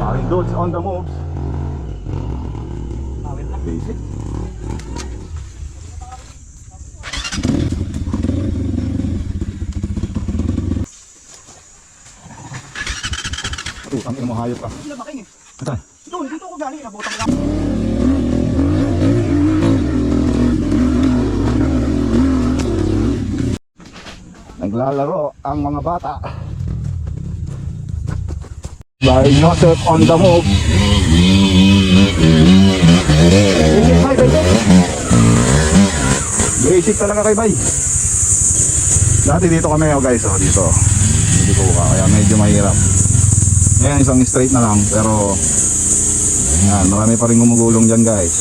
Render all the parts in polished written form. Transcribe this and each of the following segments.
Aking dudes on the move. Basic. Ang ina mo hayop ka. Hindi na making eh. Ito. Doon, dito ako galing. Nabutang lang. Naglalaro ang mga bata. By Joseph on the move. Basic talaga kay Bay. Dati dito kami guys, oh, dito. Hindi ko ka, kaya medyo mahirap. Ngayon isang straight na lang, pero yan, marami pa rin gumugulong dyan guys.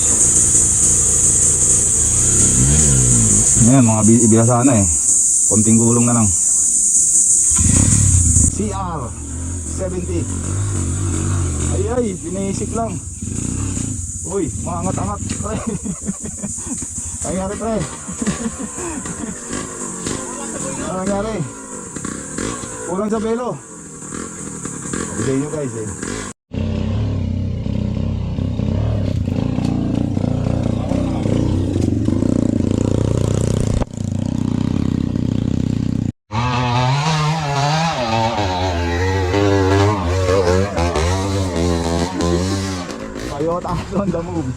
Ngayon mga ibihasa na eh. Konting gulong na lang. CR 70. Ay, pinisik lang. Uy, maangat-angat. Ay, nangyari pre. Ano nangyari? Kulang sa belo. Sabi nyo guys eh. Toyota on the move.